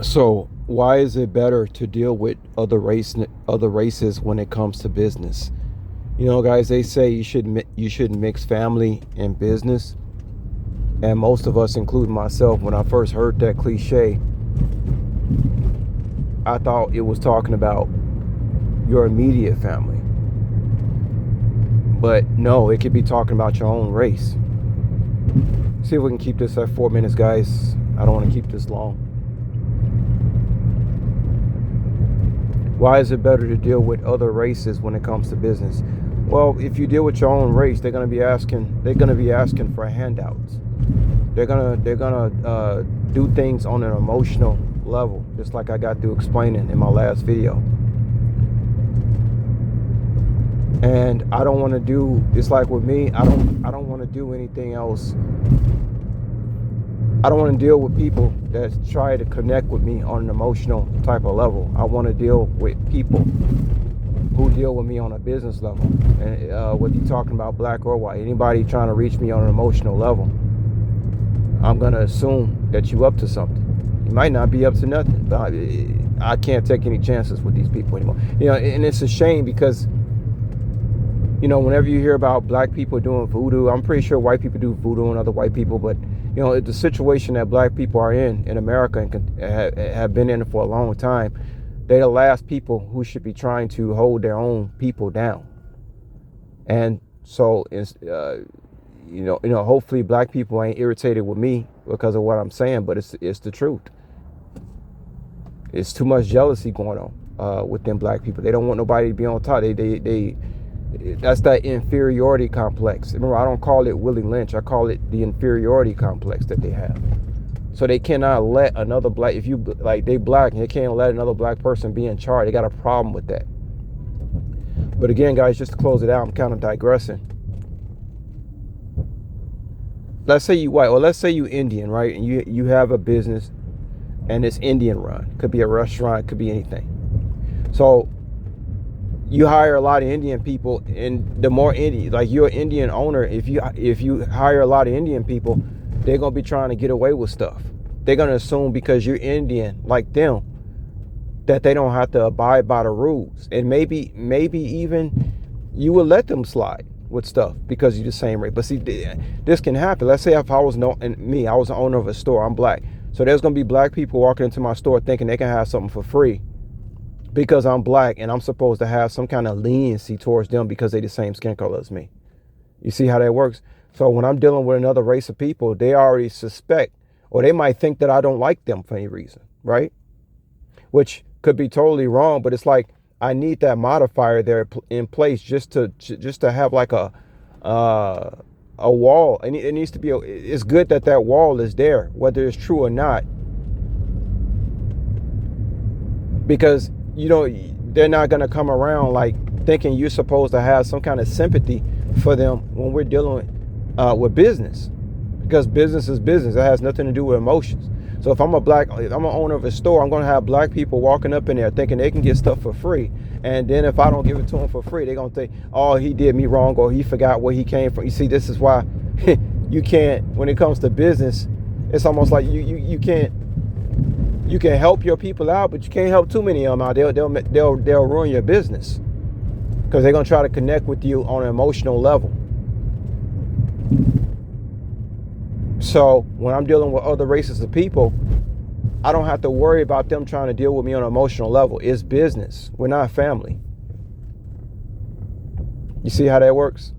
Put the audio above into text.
So why is it better to deal with other races when it comes to business? You know, guys, they say you should mix family and business. And most of us, including myself, when I first heard that cliche, I thought it was talking about your immediate family. But no, it could be talking about your own race. See if we can keep this at 4 minutes, guys. I don't want to keep this long. Why is it better to deal with other races when it comes to business? Well, if you deal with your own race, they're going to be asking for handouts. They're gonna do things on an emotional level, just like I got through explaining in my last video. And I don't want to do, it's like with me, I don't want to do anything else. I don't want to deal with people that try to connect with me on an emotional type of level. I want to deal with people who deal with me on a business level. And whether you're talking about black or white, anybody trying to reach me on an emotional level, I'm going to assume that you up to something. You might not be up to nothing, but I can't take any chances with these people anymore. You know, and it's a shame because, you know, whenever you hear about black people doing voodoo, I'm pretty sure white people do voodoo on other white people, but, you know, the situation that black people are in America and have been in for a long time, they're the last people who should be trying to hold their own people down. And so it's, you know, hopefully black people ain't irritated with me because of what I'm saying, but it's the truth. It's too much jealousy going on within black people. They don't want nobody to be on top. They that's that inferiority complex. Remember, I don't call it Willie Lynch. I call it the inferiority complex that they have. So they cannot let another black, if you like, they black and they can't let another black person be in charge. They got a problem with that. But again, guys, just to close it out, I'm kind of digressing. Let's say you white, or let's say you Indian, right? And you have a business and it's Indian run. Could be a restaurant, could be anything. So you hire a lot of Indian people, and the more Indian, like you're an Indian owner, if you hire a lot of Indian people, they're gonna be trying to get away with stuff. They're gonna assume because you're Indian like them that they don't have to abide by the rules, and maybe even you will let them slide with stuff because you're the same race. But see, this can happen. Let's say if I was I was the owner of a store, I'm black, so there's gonna be black people walking into my store thinking they can have something for free because I'm black, and I'm supposed to have some kind of leniency towards them because they're the same skin color as me. You see how that works? So when I'm dealing with another race of people, they already suspect, or they might think that I don't like them for any reason, right? Which could be totally wrong, but it's like I need that modifier there in place just to have like a wall. And it needs to be. It's good that wall is there, whether it's true or not, because you know they're not gonna come around like thinking you're supposed to have some kind of sympathy for them when we're dealing with business, because business is business. It has nothing to do with emotions. So if I'm an owner of a store, I'm going to have black people walking up in there thinking they can get stuff for free. And then if I don't give it to them for free, they're going to think, oh, he did me wrong, or he forgot where he came from. You see, this is why you can't, when it comes to business, it's almost like you can help your people out, but you can't help too many of them out. They'll ruin your business because they're going to try to connect with you on an emotional level. So when I'm dealing with other races of people, I don't have to worry about them trying to deal with me on an emotional level. It's business. We're not family. You see how that works?